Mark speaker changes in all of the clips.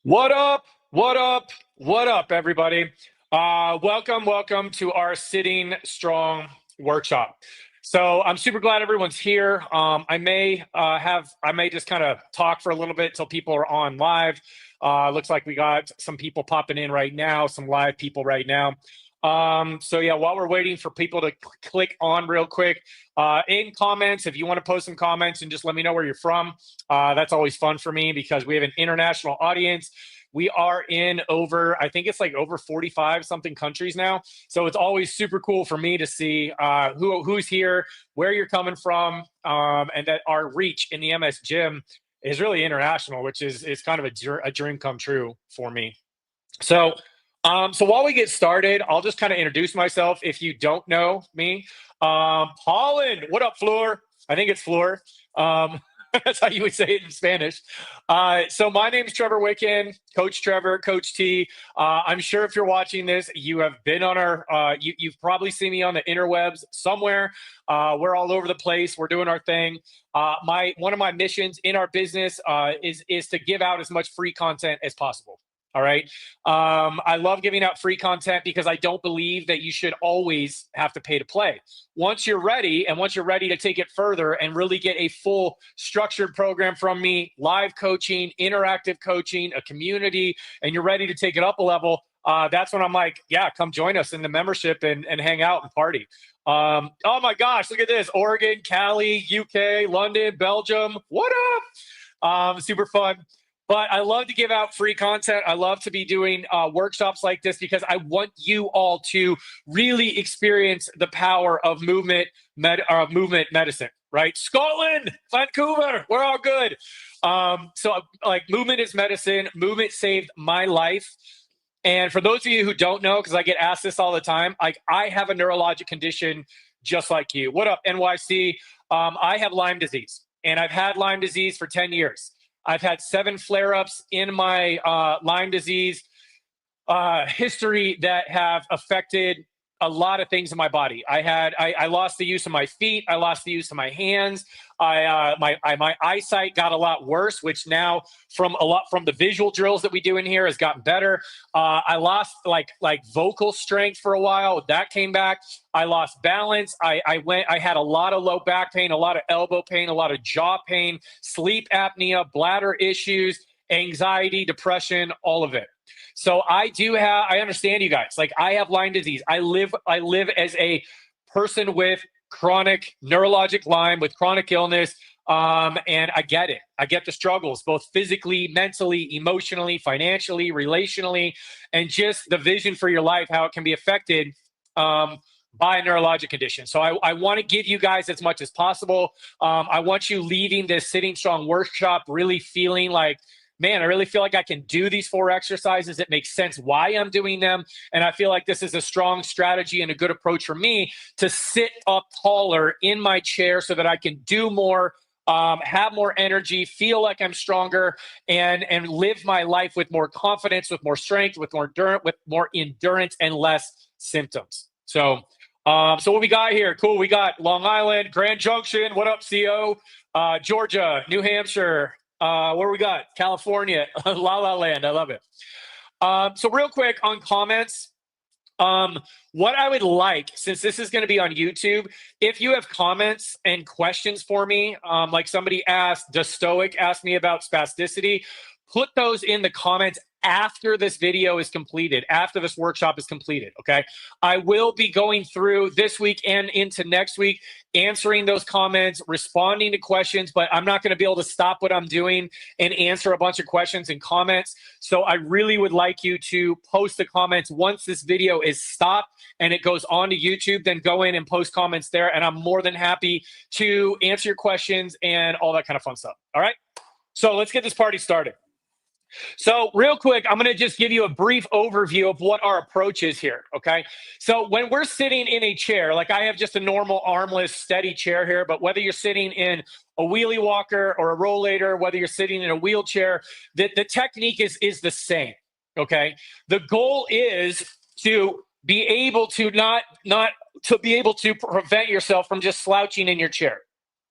Speaker 1: What up? What up? What up, everybody? Welcome to our Sitting Strong workshop. So I'm super glad everyone's here. I may just kind of talk for a little bit till people are on live. Looks like we got some people popping in right now, some live people right now. So yeah, while we're waiting for people to click on real quick, in comments, if you want to post some comments and just let me know where you're from, that's always fun for me because we have an international audience. We are in I think it's like over 45 something countries now. So it's always super cool for me to see who's here, where you're coming from, and that our reach in the MS gym is really international, which is kind of a dream come true for me. So while we get started, I'll just kind of introduce myself if you don't know me. Holland, what up, Fleur? I think it's Fleur. That's how you would say it in Spanish. So my name is Trevor Wicken, Coach Trevor, Coach T. I'm sure if you're watching this, you have been on you've probably seen me on the interwebs somewhere. We're all over the place. We're doing our thing. One of my missions in our business is to give out as much free content as possible. All right. I love giving out free content because I don't believe that you should always have to pay to play. Once you're ready to take it further and really get a full structured program from me, live coaching, interactive coaching, a community, and you're ready to take it up a level, that's when I'm like, yeah, come join us in the membership and hang out and party. Oh my gosh, look at this. Oregon, Cali, UK, London, Belgium. What up? Super fun. But I love to give out free content. I love to be doing workshops like this because I want you all to really experience the power of movement medicine, right? Scotland, Vancouver, we're all good. So like movement is medicine. Movement saved my life. And for those of you who don't know, because I get asked this all the time, I have a neurologic condition just like you. What up, NYC? I have Lyme disease, and I've had Lyme disease for 10 years. I've had 7 flare-ups in my Lyme disease history that have affected a lot of things in my body. I lost the use of my feet. I lost the use of my hands. My eyesight got a lot worse, which now from the visual drills that we do in here has gotten better. I lost like vocal strength for a while. That came back. I lost balance. I had a lot of low back pain, a lot of elbow pain, a lot of jaw pain, sleep apnea, bladder issues, anxiety, depression, all of it. So I understand you guys. Like, I have Lyme disease. I live as a person with chronic neurologic Lyme, with chronic illness. And I get it. I get the struggles, both physically, mentally, emotionally, financially, relationally, and just the vision for your life, how it can be affected by a neurologic condition. So I want to give you guys as much as possible. I want you leaving this Sitting Strong workshop really feeling like, man, I really feel like I can do these 4 exercises. It makes sense why I'm doing them. And I feel like this is a strong strategy and a good approach for me to sit up taller in my chair so that I can do more, have more energy, feel like I'm stronger, and live my life with more confidence, with more strength, with more endurance and less symptoms. So what we got here? Cool. We got Long Island, Grand Junction. What up, CO? Georgia, New Hampshire. Where we got? California, La La Land. I love it. So real quick on comments, what I would like, since this is going to be on YouTube, if you have comments and questions for me, like somebody asked, the Stoic asked me about spasticity, put those in the comments after this video is completed, after this workshop is completed, okay? I will be going through this week and into next week, answering those comments, responding to questions, but I'm not gonna be able to stop what I'm doing and answer a bunch of questions and comments. So I really would like you to post the comments once this video is stopped and it goes on to YouTube, then go in and post comments there, and I'm more than happy to answer your questions and all that kind of fun stuff, all right? So let's get this party started. So real quick, I'm going to just give you a brief overview of what our approach is here, okay? So when we're sitting in a chair, like I have just a normal armless steady chair here, but whether you're sitting in a wheelie walker or a rollator, whether you're sitting in a wheelchair, the technique is the same, okay? The goal is to be able to be able to prevent yourself from just slouching in your chair,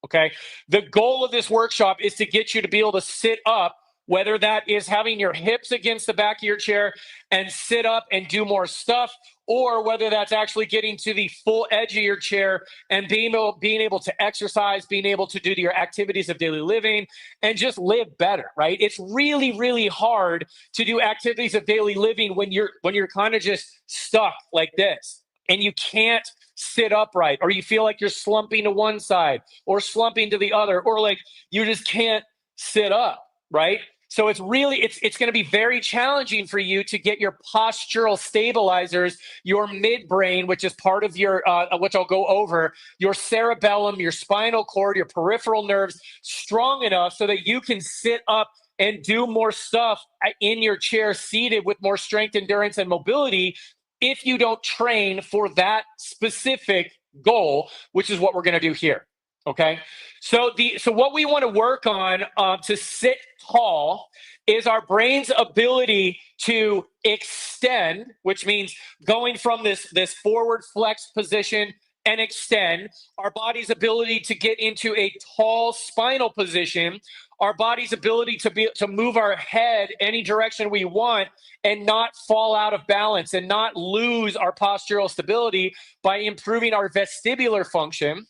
Speaker 1: okay? The goal of this workshop is to get you to be able to sit up whether that is having your hips against the back of your chair and sit up and do more stuff, or whether that's actually getting to the full edge of your chair and being able to exercise, being able to do your activities of daily living and just live better, right? It's really, really hard to do activities of daily living when you're kind of just stuck like this and you can't sit upright, or you feel like you're slumping to one side or slumping to the other, or like you just can't sit up, right? So it's going to be very challenging for you to get your postural stabilizers, your midbrain, which is part of your, which I'll go over, your cerebellum, your spinal cord, your peripheral nerves strong enough so that you can sit up and do more stuff in your chair seated with more strength, endurance, and mobility if you don't train for that specific goal, which is what we're going to do here. Okay, so what we want to work on to sit tall is our brain's ability to extend, which means going from this forward flex position and extend, our body's ability to get into a tall spinal position, our body's ability to move our head any direction we want and not fall out of balance and not lose our postural stability by improving our vestibular function.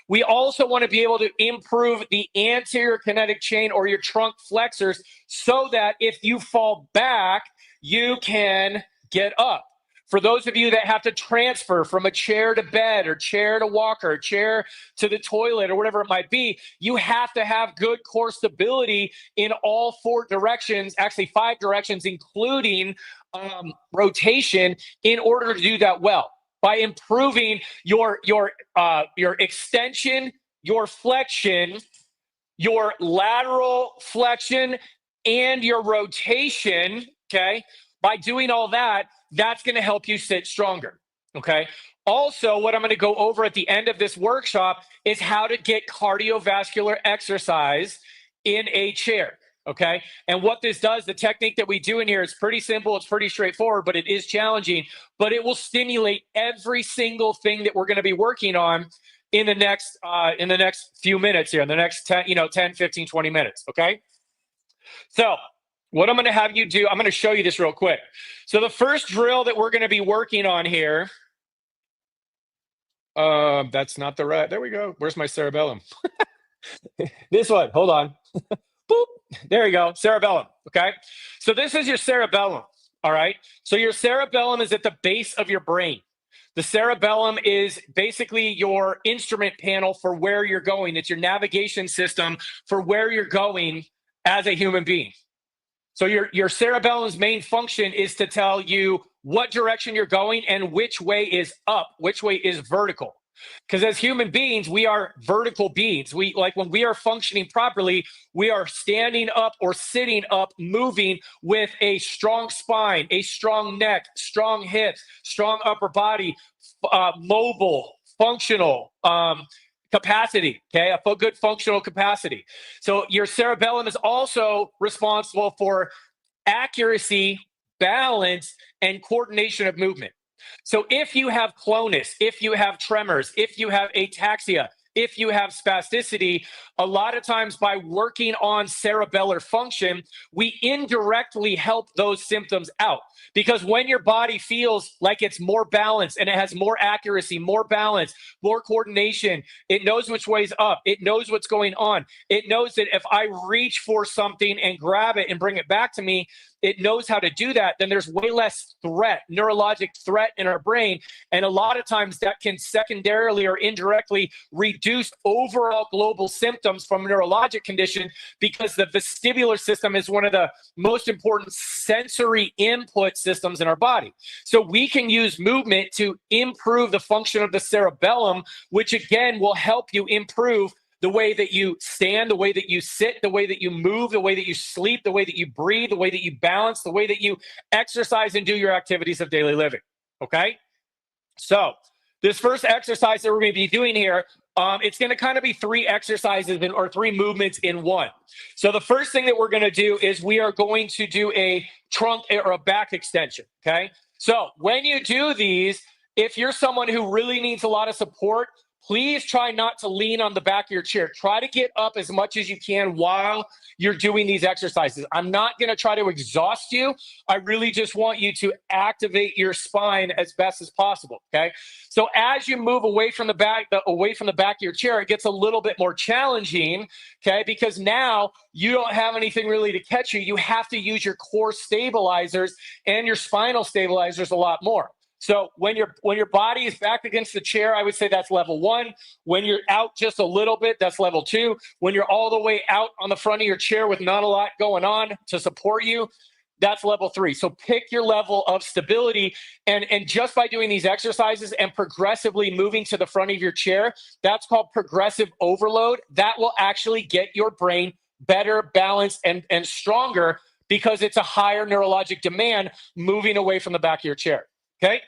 Speaker 1: We also want to be able to improve the anterior kinetic chain or your trunk flexors so that if you fall back, you can get up. For those of you that have to transfer from a chair to bed or chair to walker, chair to the toilet or whatever it might be, you have to have good core stability in all 4 directions, actually 5 directions, including rotation, in order to do that well. By improving your extension, your flexion, your lateral flexion, and your rotation, okay? By doing all that, that's going to help you sit stronger, okay? Also, what I'm going to go over at the end of this workshop is how to get cardiovascular exercise in a chair, okay? And what this does, the technique that we do in here is pretty simple, it's pretty straightforward, but it is challenging, but it will stimulate every single thing that we're going to be working on in the next few minutes here, in the next 10, 15, 20 minutes, okay? So what I'm going to have you do, I'm going to show you this real quick. So the first drill that we're going to be working on here, that's not the right, there we go. Where's my cerebellum? This one, hold on. Boop, there you go, cerebellum, okay? So this is your cerebellum, all right? So your cerebellum is at the base of your brain. The cerebellum is basically your instrument panel for where you're going. It's your navigation system for where you're going as a human being. So your cerebellum's main function is to tell you what direction you're going and which way is up, which way is vertical. Because as human beings, we are vertical beings. When we are functioning properly, we are standing up or sitting up, moving with a strong spine, a strong neck, strong hips, strong upper body, mobile, functional, capacity, okay? A good functional capacity. So your cerebellum is also responsible for accuracy, balance, and coordination of movement. So if you have clonus, if you have tremors, if you have ataxia, if you have spasticity, a lot of times by working on cerebellar function, we indirectly help those symptoms out. Because when your body feels like it's more balanced and it has more accuracy, more balance, more coordination, it knows which way's up, it knows what's going on. It knows that if I reach for something and grab it and bring it back to me, it knows how to do that, then there's way less threat, neurologic threat in our brain. And a lot of times that can secondarily or indirectly reduce overall global symptoms from a neurologic condition, because the vestibular system is one of the most important sensory input systems in our body. So we can use movement to improve the function of the cerebellum, which again will help you improve the way that you stand, the way that you sit, the way that you move, the way that you sleep, the way that you breathe, the way that you balance, the way that you exercise and do your activities of daily living, okay? So this first exercise that we're going to be doing here, it's going to kind of be 3 exercises or 3 movements in one. So the first thing that we're going to do is we are going to do a trunk or a back extension, okay? So when you do these, if you're someone who really needs a lot of support, please try not to lean on the back of your chair. Try to get up as much as you can while you're doing these exercises. I'm not going to try to exhaust you. I really just want you to activate your spine as best as possible, okay? So as you move away from the back of your chair, it gets a little bit more challenging, okay? Because now you don't have anything really to catch you. You have to use your core stabilizers and your spinal stabilizers a lot more. So when your body is back against the chair, I would say that's level 1. When you're out just a little bit, that's level 2. When you're all the way out on the front of your chair with not a lot going on to support you, that's level 3. So pick your level of stability, and just by doing these exercises and progressively moving to the front of your chair, that's called progressive overload. That will actually get your brain better balanced and stronger because it's a higher neurologic demand moving away from the back of your chair. Okay.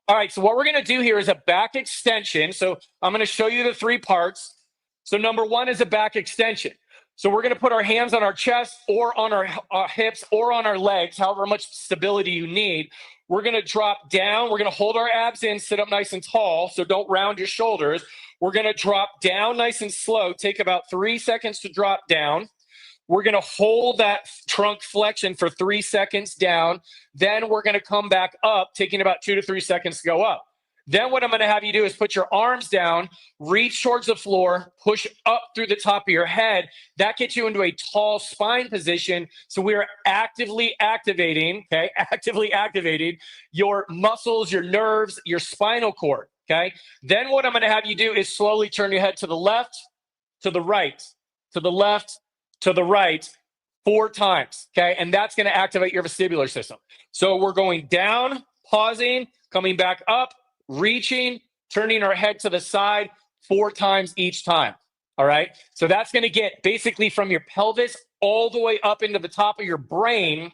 Speaker 1: All right. So what we're going to do here is a back extension. So I'm going to show you the 3 parts. So number 1 is a back extension. So we're going to put our hands on our chest or on our hips or on our legs, however much stability you need. We're going to drop down. We're going to hold our abs in, sit up nice and tall. So don't round your shoulders. We're going to drop down nice and slow. Take about 3 seconds to drop down. We're going to hold that trunk flexion for 3 seconds down. Then we're going to come back up, taking about 2 to 3 seconds to go up. Then what I'm going to have you do is put your arms down, reach towards the floor, push up through the top of your head. That gets you into a tall spine position. So we are actively activating your muscles, your nerves, your spinal cord, okay? Then what I'm going to have you do is slowly turn your head to the left, to the right, to the left, to the right 4 times, okay? And that's going to activate your vestibular system. So we're going down, pausing, coming back up, reaching, turning our head to the side 4 times each time, all right? So that's going to get basically from your pelvis all the way up into the top of your brain,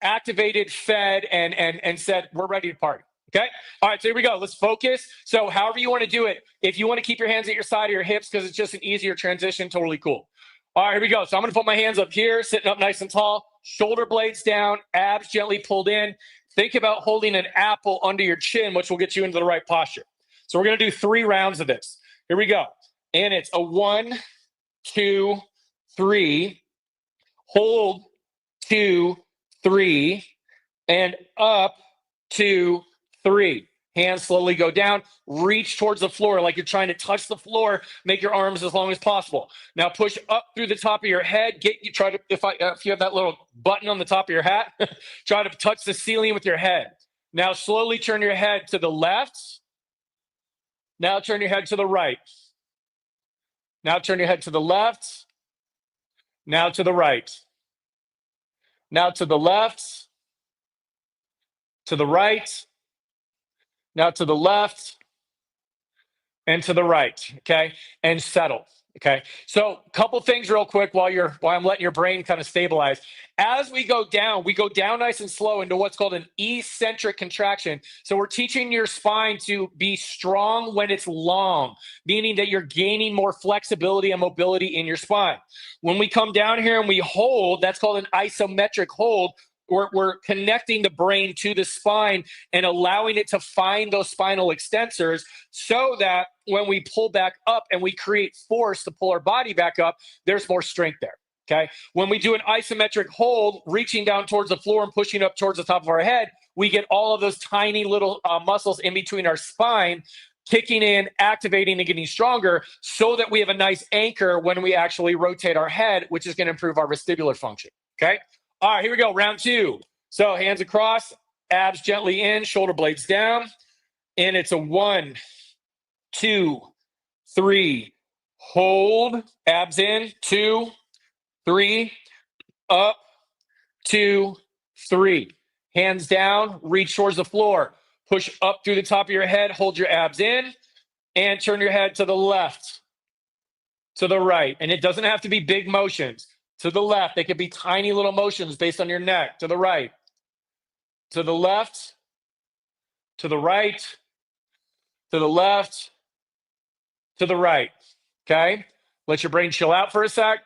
Speaker 1: activated, fed, and said, we're ready to party. Okay. All right. So here we go. Let's focus. So however you want to do it, if you want to keep your hands at your side of your hips because it's just an easier transition, totally cool. All right, here we go. So I'm going to put my hands up here, sitting up nice and tall, shoulder blades down, abs gently pulled in. Think about holding an apple under your chin, which will get you into the right posture. So we're going to do 3 rounds of this. Here we go. And it's a 1, 2, 3. Hold, 2, 3. And up, 2, 3. Hands slowly go down, reach towards the floor like you're trying to touch the floor, make your arms as long as possible. Now push up through the top of your head, if you have that little button on the top of your hat, try to touch the ceiling with your head. Now slowly turn your head to the left. Now turn your head to the right. Now turn your head to the left. Now to the right. Now to the left. To the right. Now to the left and to the right, okay? And settle, okay? So a couple things real quick while I'm letting your brain kind of stabilize. As we go down nice and slow into what's called an eccentric contraction. So we're teaching your spine to be strong when it's long, meaning that you're gaining more flexibility and mobility in your spine. When we come down here and we hold, that's called an isometric hold. We're connecting the brain to the spine and allowing it to find those spinal extensors so that when we pull back up and we create force to pull our body back up, there's more strength there, okay? When we do an isometric hold, reaching down towards the floor and pushing up towards the top of our head, we get all of those tiny little muscles in between our spine kicking in, activating, and getting stronger so that we have a nice anchor when we actually rotate our head, which is going to improve our vestibular function, okay? All right, here we go, round 2. So hands across, abs gently in, shoulder blades down. And it's a 1, 2, 3. Hold, abs in, 2, 3. Up, 2, 3. Hands down, reach towards the floor. Push up through the top of your head, hold your abs in, and turn your head to the left, to the right. And it doesn't have to be big motions. To the left, they could be tiny little motions based on your neck. To the right, to the left, to the right, to the left, to the right, okay? Let your brain chill out for a sec.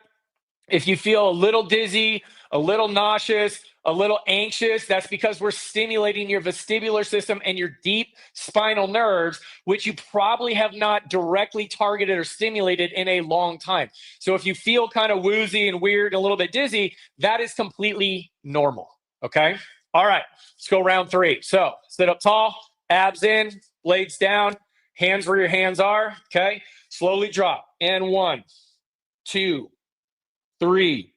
Speaker 1: If you feel a little dizzy, a little nauseous, a little anxious, that's because we're stimulating your vestibular system and your deep spinal nerves, which you probably have not directly targeted or stimulated in a long time. So if you feel kind of woozy and weird, a little bit dizzy, that is completely normal, okay? All right, let's go round 3. So sit up tall, abs in, blades down, hands where your hands are, okay? Slowly drop. And 1, 2, 3.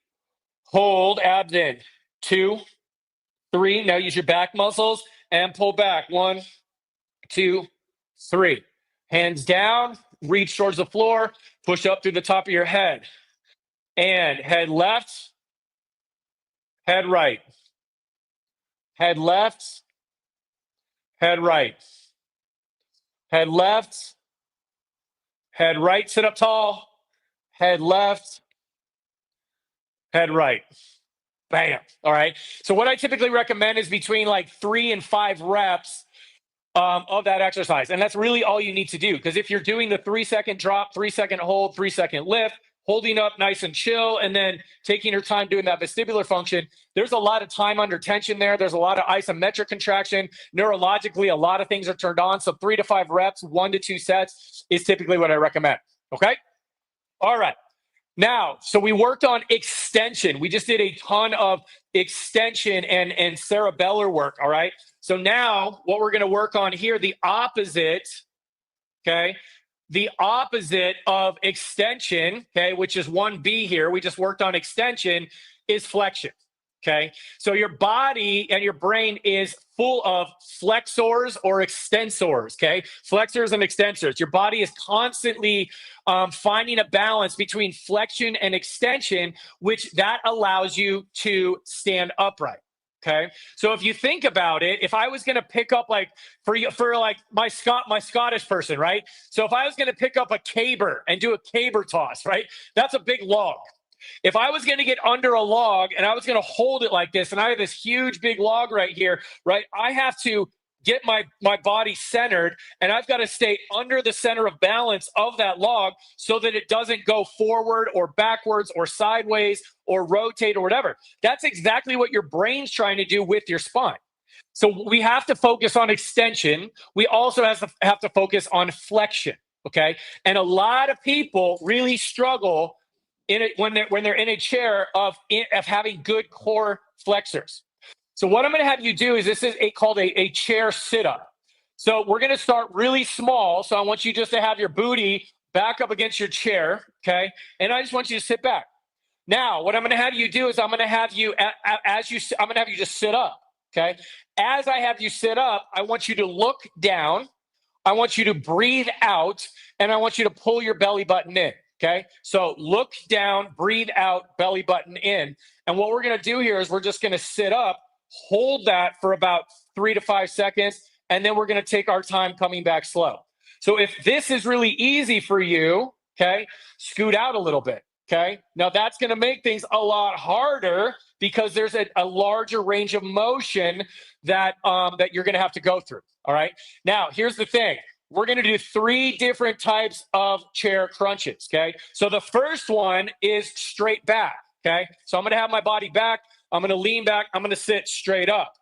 Speaker 1: Hold, abs in. 2, 3. Now use your back muscles and pull back. 1, 2, 3. Hands down, reach towards the floor, push up through the top of your head. And head left, head right. Head left, head right. Head left, head right, sit up tall. Head left, head right. Bam. All right. So what I typically recommend is between like 3 and 5 reps of that exercise. And that's really all you need to do. Because if you're doing the 3-second drop, 3-second hold, 3-second lift, holding up nice and chill, and then taking your time doing that vestibular function, there's a lot of time under tension there. There's a lot of isometric contraction. Neurologically, a lot of things are turned on. So 3 to 5 reps, 1 to 2 sets is typically what I recommend. Okay. All right. Now, so we worked on extension. We just did a ton of extension and cerebellar work, all right? So now what we're going to work on here, the opposite, okay? The opposite of extension, okay, which is 1B here, we just worked on extension, is flexion. Okay, so your body and your brain is full of flexors or extensors, okay? Flexors and extensors. Your body is constantly finding a balance between flexion and extension, which that allows you to stand upright, okay? So if you think about it, if I was going to pick up like, for like my Scottish person, right? So if I was going to pick up a caber and do a caber toss, right? That's a big log. If I was going to get under a log and I was going to hold it like this, and I have this huge big log right here, right? I have to get my body centered, and I've got to stay under the center of balance of that log so that it doesn't go forward or backwards or sideways or rotate or whatever. That's exactly what your brain's trying to do with your spine. So we have to focus on extension. We also have to focus on flexion, okay? And a lot of people really struggle in it when they're in a chair of having good core flexors. So what I'm going to have you do is this is called a chair sit-up. So we're going to start really small. So I want you just to have your booty back up against your chair, okay? And I just want you to sit back. Now, what I'm going to have you do is I'm going to have you just sit up, okay? As I have you sit up, I want you to look down. I want you to breathe out, and I want you to pull your belly button in. Okay, so look down, breathe out, belly button in. And what we're going to do here is we're just going to sit up, hold that for about 3 to 5 seconds, and then we're going to take our time coming back slow. So if this is really easy for you, okay, scoot out a little bit. Okay, now that's going to make things a lot harder because there's a larger range of motion that you're going to have to go through. All right, now here's the thing. We're going to do 3 different types of chair crunches, okay? So the first one is straight back, okay? So I'm going to have my body back. I'm going to lean back. I'm going to sit straight up.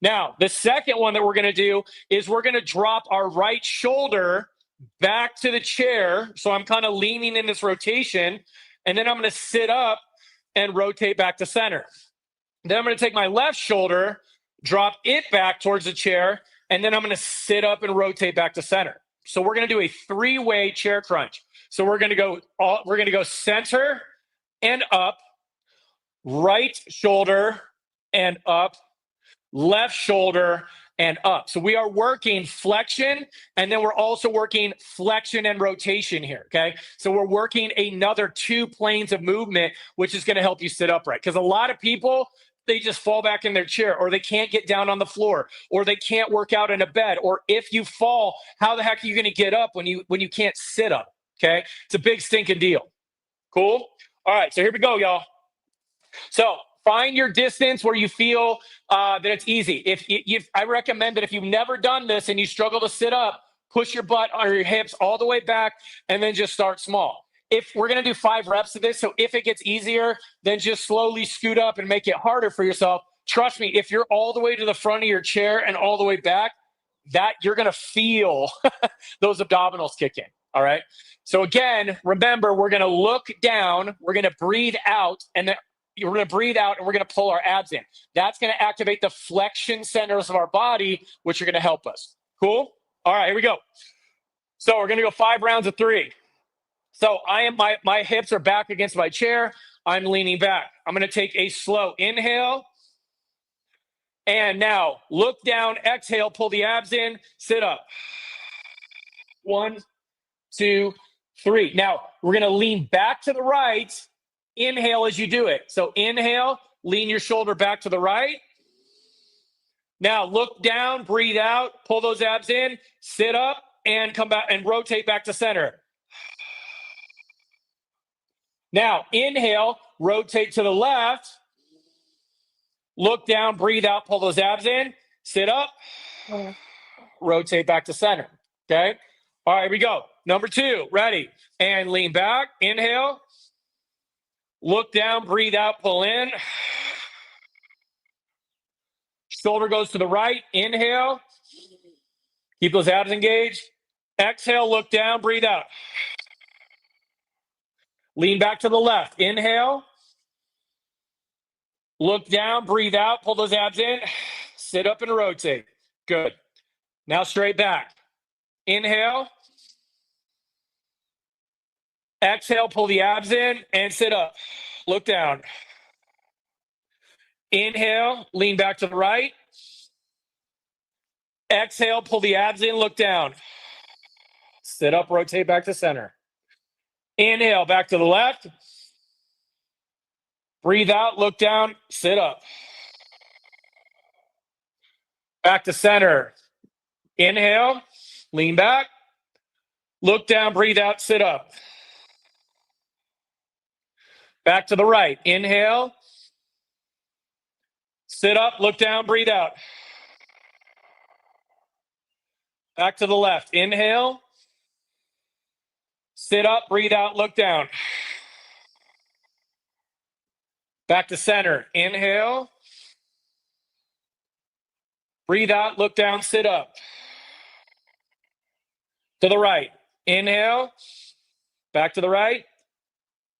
Speaker 1: Now, the second one that we're going to do is we're going to drop our right shoulder back to the chair. So I'm kind of leaning in this rotation, and then I'm going to sit up and rotate back to center. Then I'm going to take my left shoulder, drop it back towards the chair, and then I'm going to sit up and rotate back to center. So we're going to do a 3-way chair crunch. So we're going to go center and up, right shoulder and up, left shoulder and up. So we are working flexion, and then we're also working flexion and rotation here, okay? So we're working another 2 planes of movement, which is going to help you sit upright. Because a lot of people, they just fall back in their chair, or they can't get down on the floor, or they can't work out in a bed, or if you fall, how the heck are you going to get up when you can't sit up, okay? It's a big stinking deal. Cool? All right, so here we go, y'all. So find your distance where you feel that it's easy. I recommend that if you've never done this and you struggle to sit up, push your butt or your hips all the way back and then just start small. if we're going to do 5 reps of this, so if it gets easier, then just slowly scoot up and make it harder for yourself. Trust me, if you're all the way to the front of your chair and all the way back, that you're going to feel those abdominals kick in. All right. So again, remember, we're going to look down, we're going to breathe out, and then we're going to breathe out and we're going to pull our abs in. That's going to activate the flexion centers of our body, which are going to help us. Cool? All right, here we go. So we're going to go 5 rounds of 3. So my hips are back against my chair. I'm leaning back. I'm going to take a slow inhale. And now look down, exhale, pull the abs in, sit up. 1, 2, 3. Now we're going to lean back to the right. Inhale as you do it. So inhale, lean your shoulder back to the right. Now look down, breathe out, pull those abs in, sit up, and come back and rotate back to center. Now inhale, rotate to the left. Look down, breathe out, pull those abs in, sit up, rotate back to center. Okay? All right, here we go. Number 2, ready. And lean back, inhale. Look down, breathe out, pull in. Shoulder goes to the right, inhale. Keep those abs engaged. Exhale, look down, breathe out. Lean back to the left, inhale. Look down, breathe out, pull those abs in. Sit up and rotate. Good. Now straight back. Inhale. Exhale, pull the abs in and sit up. Look down. Inhale, lean back to the right. Exhale, pull the abs in, look down. Sit up, rotate back to center. Inhale, back to the left. Breathe out, look down, sit up. Back to center. Inhale, lean back. Look down, breathe out, sit up. Back to the right. Inhale. Sit up, look down, breathe out. Back to the left. Inhale. Sit up, breathe out, look down. Back to center. Inhale. Breathe out, look down, sit up. To the right. Inhale. Back to the right.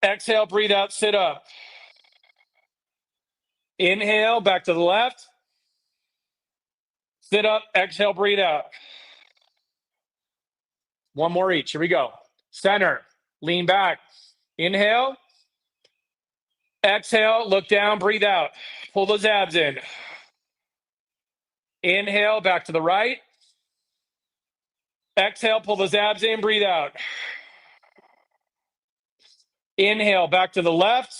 Speaker 1: Exhale, breathe out, sit up. Inhale, back to the left. Sit up, exhale, breathe out. One more each. Here we go. Center, lean back. Inhale. Exhale, look down, breathe out. Pull those abs in. Inhale, back to the right. Exhale, pull those abs in, breathe out. Inhale, back to the left.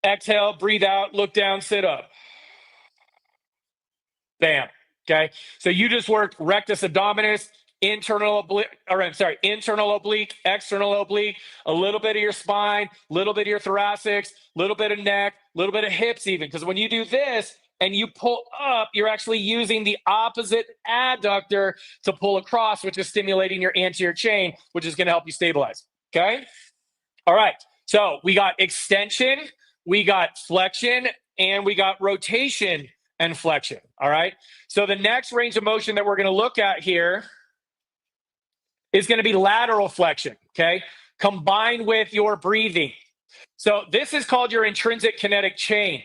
Speaker 1: Exhale, breathe out, look down, sit up. Bam. Okay. So you just worked rectus abdominis, internal oblique, external oblique, a little bit of your spine, a little bit of your thoracics, a little bit of neck, a little bit of hips even. Because when you do this and you pull up, you're actually using the opposite adductor to pull across, which is stimulating your anterior chain, which is going to help you stabilize. Okay. All right. So we got extension, we got flexion, and we got rotation and flexion. All right. So the next range of motion that we're going to look at here is going to be lateral flexion. Okay. Combined with your breathing. So this is called your intrinsic kinetic chain.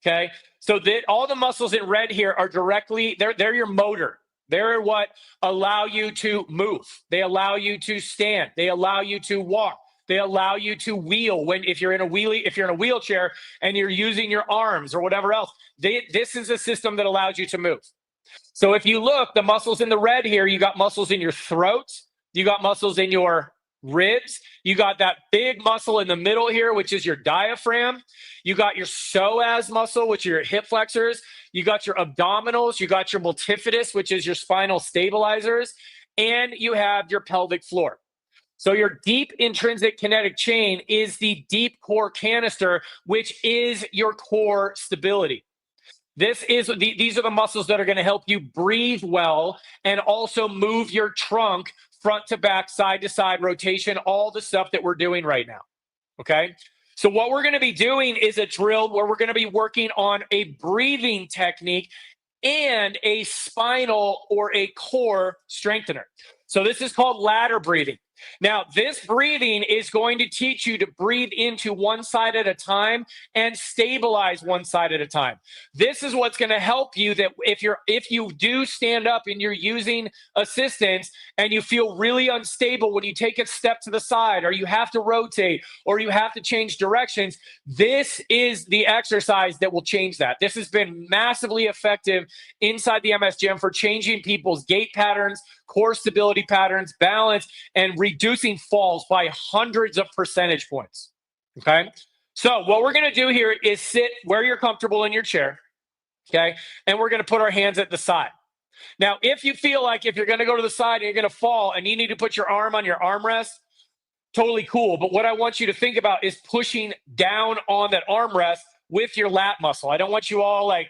Speaker 1: Okay. So all the muscles in red here are directly, they're your motor. They're what allow you to move. They allow you to stand. They allow you to walk. They allow you to wheel if you're in a wheelchair and you're using your arms or whatever else. This is a system that allows you to move. So if you look, the muscles in the red here, you got muscles in your throat, you got muscles in your ribs, you got that big muscle in the middle here, which is your diaphragm. You got your psoas muscle, which are your hip flexors. You got your abdominals, you got your multifidus, which is your spinal stabilizers, and you have your pelvic floor. So your deep intrinsic kinetic chain is the deep core canister, which is your core stability. These are the muscles that are going to help you breathe well and also move your trunk front to back, side to side rotation, all the stuff that we're doing right now. Okay. So what we're going to be doing is a drill where we're going to be working on a breathing technique and a spinal or a core strengthener. So this is called ladder breathing. Now, this breathing is going to teach you to breathe into one side at a time and stabilize one side at a time. This is what's going to help you that if you do stand up and you're using assistance and you feel really unstable when you take a step to the side or you have to rotate or you have to change directions, this is the exercise that will change that. This has been massively effective inside the MS Gym for changing people's gait patterns, core stability patterns, balance, and reducing falls by hundreds of percentage points. Okay. So what we're going to do here is sit where you're comfortable in your chair. Okay. And we're going to put our hands at the side. Now, if you feel like if you're going to go to the side and you're going to fall and you need to put your arm on your armrest, totally cool. But what I want you to think about is pushing down on that armrest with your lat muscle. I don't want you all like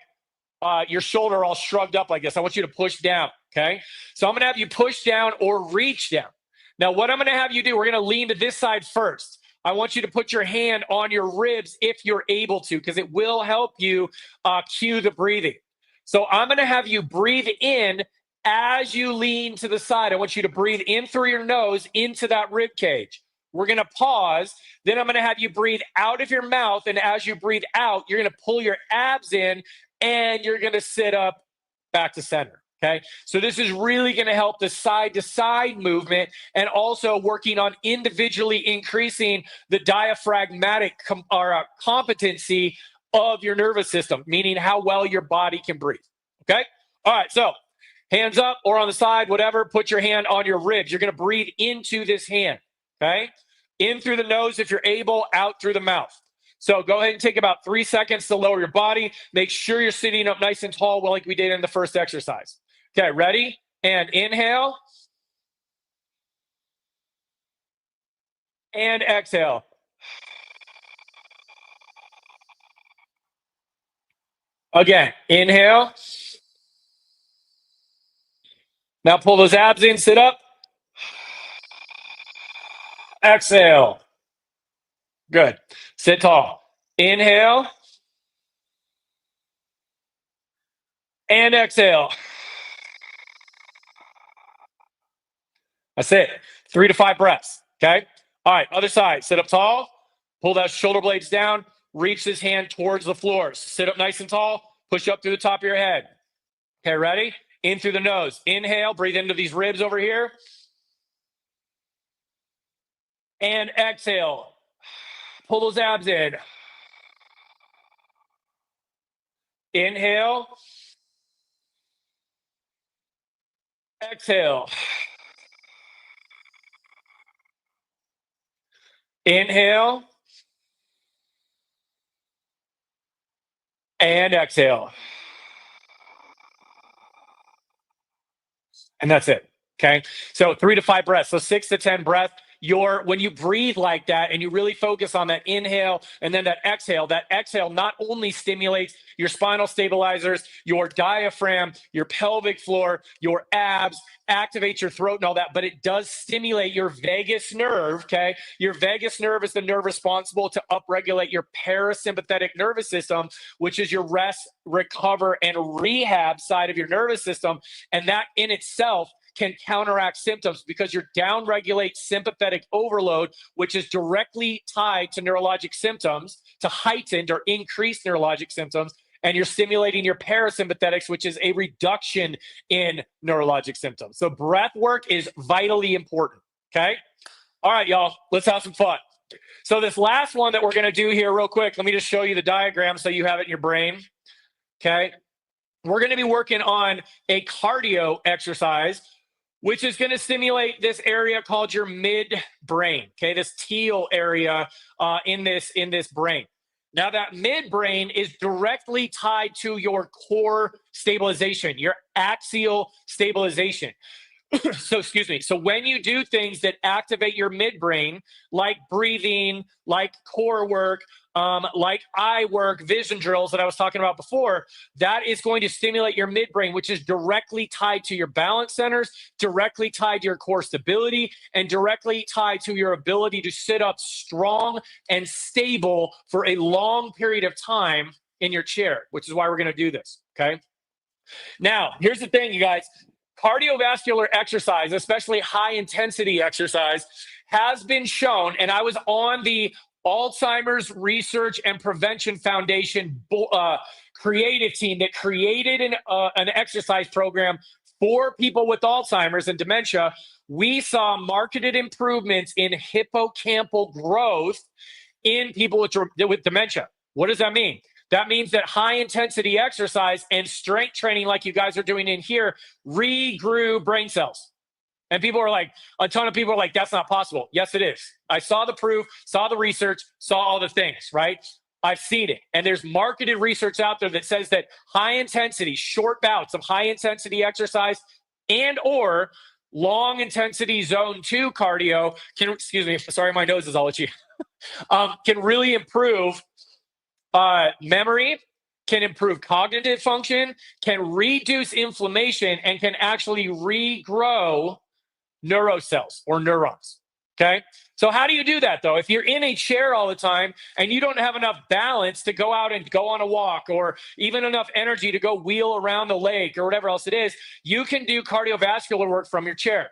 Speaker 1: your shoulder all shrugged up like this. I want you to push down. Okay. So I'm going to have you push down or reach down. Now, what I'm going to have you do, we're going to lean to this side first. I want you to put your hand on your ribs if you're able to, because it will help you cue the breathing. So I'm going to have you breathe in as you lean to the side. I want you to breathe in through your nose into that rib cage. We're going to pause. Then I'm going to have you breathe out of your mouth. And as you breathe out, you're going to pull your abs in and you're going to sit up back to center. Okay, so this is really going to help the side-to-side movement and also working on individually increasing the diaphragmatic competency of your nervous system, meaning how well your body can breathe. Okay, all right, so hands up or on the side, whatever, put your hand on your ribs. You're going to breathe into this hand, okay? In through the nose if you're able, out through the mouth. So go ahead and take about 3 seconds to lower your body. Make sure you're sitting up nice and tall like we did in the first exercise. Okay, ready? And inhale. And exhale. Again, inhale. Now pull those abs in, sit up. Exhale. Good. Sit tall. Inhale. And exhale. That's it. 3 to 5 breaths. Okay. All right. Other side. Sit up tall. Pull those shoulder blades down. Reach this hand towards the floor. Sit up nice and tall. Push up through the top of your head. Okay. Ready? In through the nose. Inhale. Breathe into these ribs over here. And exhale. Pull those abs in. Inhale. Exhale. Inhale. And exhale. And that's it. Okay. So 3 to 5 breaths. So 6 to 10 breaths. When you breathe like that and you really focus on that inhale and then that exhale not only stimulates your spinal stabilizers, your diaphragm, your pelvic floor, your abs, activates your throat and all that, but it does stimulate your vagus nerve, okay? Your vagus nerve is the nerve responsible to upregulate your parasympathetic nervous system, which is your rest, recover, and rehab side of your nervous system. And that in itself can counteract symptoms because you're downregulate sympathetic overload, which is directly tied to neurologic symptoms, to heightened or increased neurologic symptoms, and you're stimulating your parasympathetics, which is a reduction in neurologic symptoms. So breath work is vitally important, okay? All right, y'all, let's have some fun. So this last one that we're gonna do here real quick, let me just show you the diagram so you have it in your brain, okay? We're gonna be working on a cardio exercise, which is going to stimulate this area called your midbrain, okay? This teal area in this brain. Now that midbrain is directly tied to your core stabilization, your axial stabilization. So excuse me. So when you do things that activate your midbrain, like breathing, like core work, like eye work, vision drills that I was talking about before, that is going to stimulate your midbrain, which is directly tied to your balance centers, directly tied to your core stability, and directly tied to your ability to sit up strong and stable for a long period of time in your chair, which is why we're going to do this. Okay. Now, here's the thing, you guys. Cardiovascular exercise, especially high intensity exercise, has been shown, and I was on the Alzheimer's Research and Prevention Foundation creative team that created an exercise program for people with Alzheimer's and dementia. We saw marketed improvements in hippocampal growth in people with dementia. What does that mean? That means that high intensity exercise and strength training, like you guys are doing in here, regrew brain cells. And people are like, a ton of people are like, that's not possible. Yes, it is. I saw the proof, saw the research, saw all the things, right? I've seen it. And there's marketed research out there that says that high intensity, short bouts of high intensity exercise and or long intensity zone 2 cardio can, excuse me, sorry, my nose is all itchy, can really improve memory, can improve cognitive function, can reduce inflammation, and can actually regrow neurocells or neurons. Okay. So how do you do that though? If you're in a chair all the time and you don't have enough balance to go out and go on a walk, or even enough energy to go wheel around the lake or whatever else it is, you can do cardiovascular work from your chair.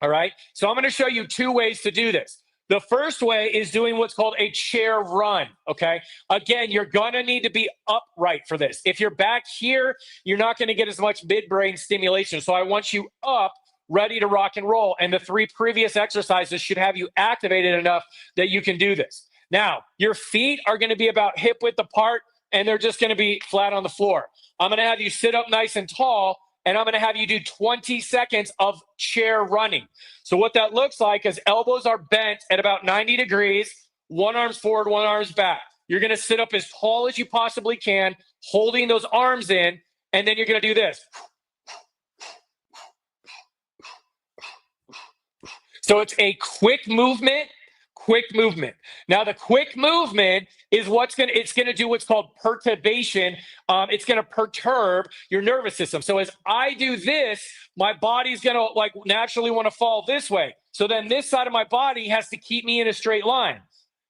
Speaker 1: All right. So I'm going to show you 2 ways to do this. The first way is doing what's called a chair run, okay? Again, you're going to need to be upright for this. If you're back here, you're not going to get as much midbrain stimulation. So I want you up, ready to rock and roll. And the 3 previous exercises should have you activated enough that you can do this. Now, your feet are going to be about hip width apart, and they're just going to be flat on the floor. I'm going to have you sit up nice and tall, and I'm going to have you do 20 seconds of chair running. So what that looks like is elbows are bent at about 90 degrees, one arm's forward, one arm's back. You're going to sit up as tall as you possibly can, holding those arms in, and then you're going to do this. So it's a quick movement. Now, the quick movement is it's going to do what's called perturbation. It's going to perturb your nervous system. So as I do this, my body's going to like naturally want to fall this way. So then this side of my body has to keep me in a straight line.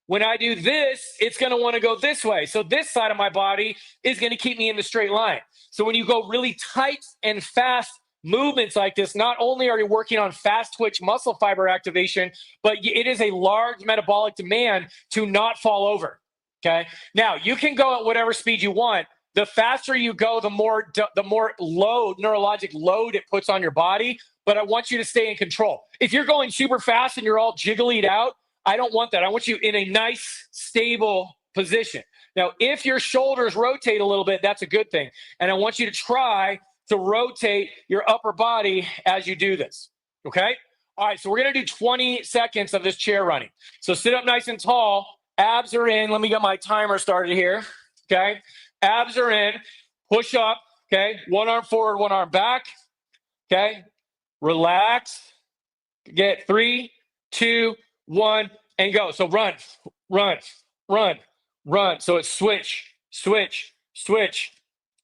Speaker 1: When I do this, it's going to want to go this way. So this side of my body is going to keep me in the straight line. So when you go really tight and fast movements like this, not only are you working on fast twitch muscle fiber activation, but it is a large metabolic demand to not fall over. Okay. Now you can go at whatever speed you want. The faster you go, the more neurologic load it puts on your body. But I want you to stay in control. If you're going super fast and you're all jigglyed out, I don't want that. I want you in a nice, stable position. Now, if your shoulders rotate a little bit, that's a good thing. And I want you to try to rotate your upper body as you do this, okay? All right, so we're going to do 20 seconds of this chair running. So sit up nice and tall. Abs are in. Let me get my timer started here, okay? Abs are in. Push up, okay? One arm forward, one arm back, okay? Relax. Get 3, 2, 1, and go. So run, run, run, run. So it's switch, switch, switch,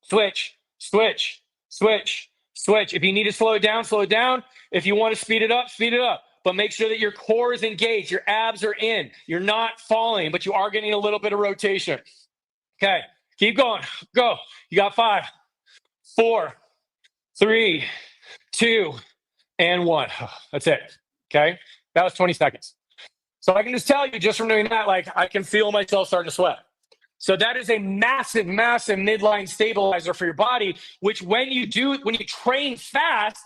Speaker 1: switch, switch, switch, switch. If you need to slow it down, slow it down. If you want to speed it up, speed it up. But make sure that your core is engaged. Your abs are in. You're not falling, but you are getting a little bit of rotation. Okay, keep going. Go. You got 5, 4, 3, 2, and 1. That's it. Okay, that was 20 seconds. So I can just tell you, just from doing that, like I can feel myself starting to sweat. So that is a massive, massive midline stabilizer for your body, which when you train fast,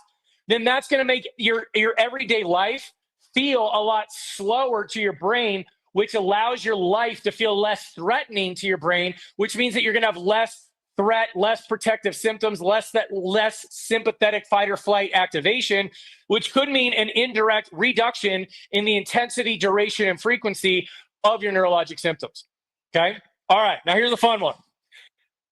Speaker 1: then that's going to make your everyday life feel a lot slower to your brain, which allows your life to feel less threatening to your brain, which means that you're going to have less threat, less protective symptoms, less sympathetic fight or flight activation, which could mean an indirect reduction in the intensity, duration, and frequency of your neurologic symptoms. Okay? All right, now here's a fun one.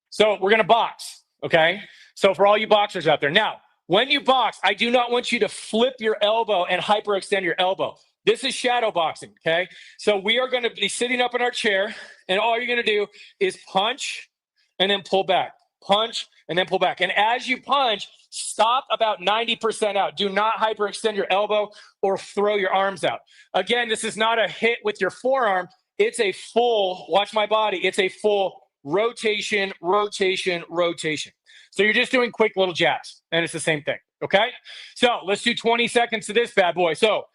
Speaker 1: So we're going to box, okay? So for all you boxers out there, now When you box, I do not want you to flip your elbow and hyperextend your elbow. This is shadow boxing, okay? So we are going to be sitting up in our chair, and all you're going to do is punch and then pull back. Punch and then pull back. And as you punch, stop about 90% out. Do not hyperextend your elbow or throw your arms out. Again, this is not a hit with your forearm. It's a full, watch my body, it's a full rotation, rotation, rotation. So you're just doing quick little jabs, and it's the same thing, okay? So let's do 20 seconds to this bad boy. So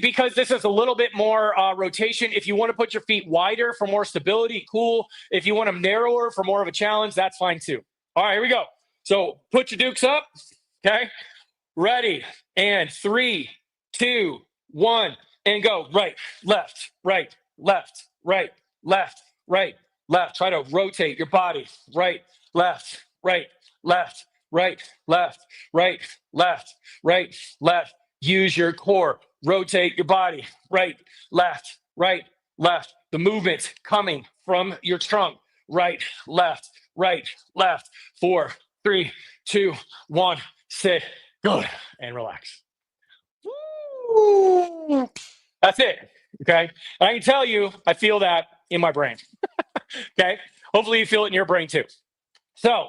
Speaker 1: because this is a little bit more rotation, if you want to put your feet wider for more stability, cool. If you want them narrower for more of a challenge, that's fine too. All right, here we go. So put your dukes up, okay? Ready, and 3, 2, 1, and go. Right, left, right, left, right, left, right, left. Try to rotate your body. Right, left, right, left, right, left, right, left, right, left. Use your core. Rotate your body. Right, left, right, left. The movement coming from your trunk. Right, left, right, left. 4, 3, 2, 1. Sit, good, and relax. Woo! That's it, okay? And I can tell you, I feel that in my brain, okay? Hopefully you feel it in your brain too. So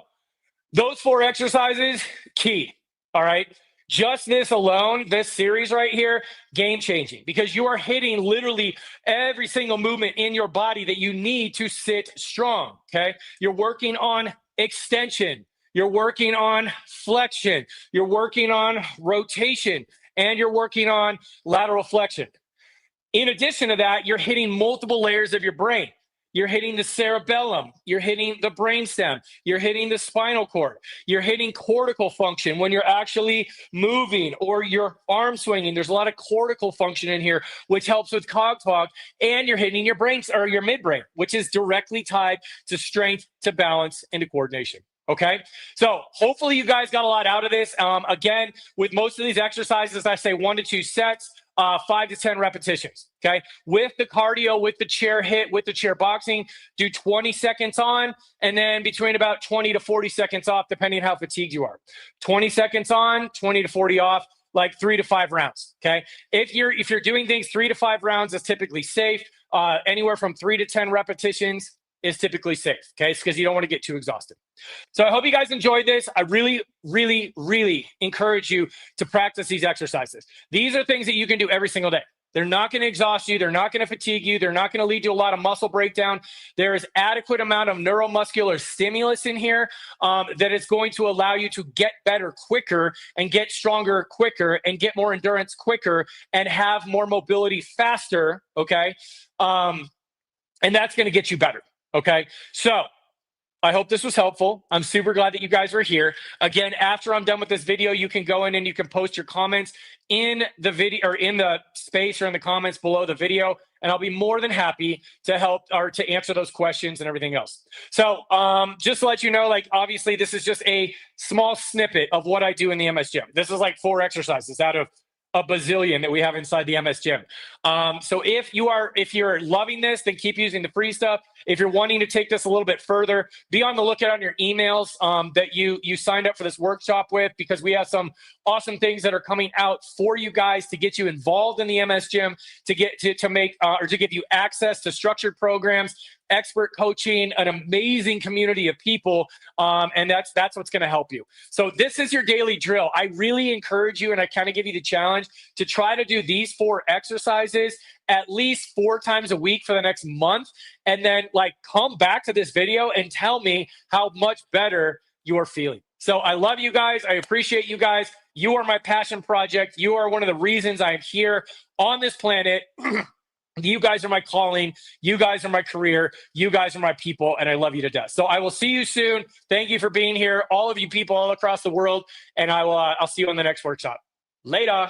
Speaker 1: those 4 exercises, key, all right? Just this alone, this series right here, game-changing, because you are hitting literally every single movement in your body that you need to sit strong, okay? You're working on extension. You're working on flexion. You're working on rotation. And you're working on lateral flexion. In addition to that, you're hitting multiple layers of your brain. You're hitting the cerebellum. You're hitting the brainstem. You're hitting the spinal cord. You're hitting cortical function when you're actually moving or your arm swinging. There's a lot of cortical function in here, which helps with cog fog. And you're hitting your brain or your midbrain, which is directly tied to strength, to balance, and to coordination. Okay, so hopefully you guys got a lot out of this. Again, with most of these exercises, I say 1 to 2 sets, 5 to 10 repetitions. Okay, with the cardio, with the chair hit, with the chair boxing, do 20 seconds on, and then between about 20 to 40 seconds off, depending on how fatigued you are. 20 seconds on, 20 to 40 off, like 3 to 5 rounds. Okay, if you're doing things 3 to 5 rounds is typically safe. Anywhere from 3 to 10 repetitions is typically safe, okay? It's because you don't want to get too exhausted. So I hope you guys enjoyed this. I really, really, really encourage you to practice these exercises. These are things that you can do every single day. They're not going to exhaust you. They're not going to fatigue you. They're not going to lead to a lot of muscle breakdown. There is adequate amount of neuromuscular stimulus in here that is going to allow you to get better quicker and get stronger quicker and get more endurance quicker and have more mobility faster, okay? And that's going to get you better. Okay, so I hope this was helpful. I'm super glad that you guys were here. Again, after I'm done with this video, you can go in and you can post your comments in the video or in the space or in the comments below the video, and I'll be more than happy to help or to answer those questions and everything else. So just to let you know, like obviously this is just a small snippet of what I do in the MS gym. This is like 4 exercises out of a bazillion that we have inside the MS gym. So if you're loving this, then keep using the free stuff. If you're wanting to take this a little bit further, be on the lookout on your emails that you signed up for this workshop with, because we have some awesome things that are coming out for you guys to get you involved in the MS gym, to get to make or to give you access to structured programs, expert coaching, an amazing community of people, and that's what's going to help you. So this is your daily drill. I really encourage you, and I kind of give you the challenge to try to do these 4 exercises at least 4 times a week for the next month, and then like come back to this video and tell me how much better you're feeling. So I love you guys. I appreciate you guys. You are my passion project. You are one of the reasons I'm here on this planet. You guys are my calling. You guys are my career. You guys are my people, and I love you to death. So I will see you soon. Thank you for being here, all of you people all across the world, and I'll see you on the next workshop. Later.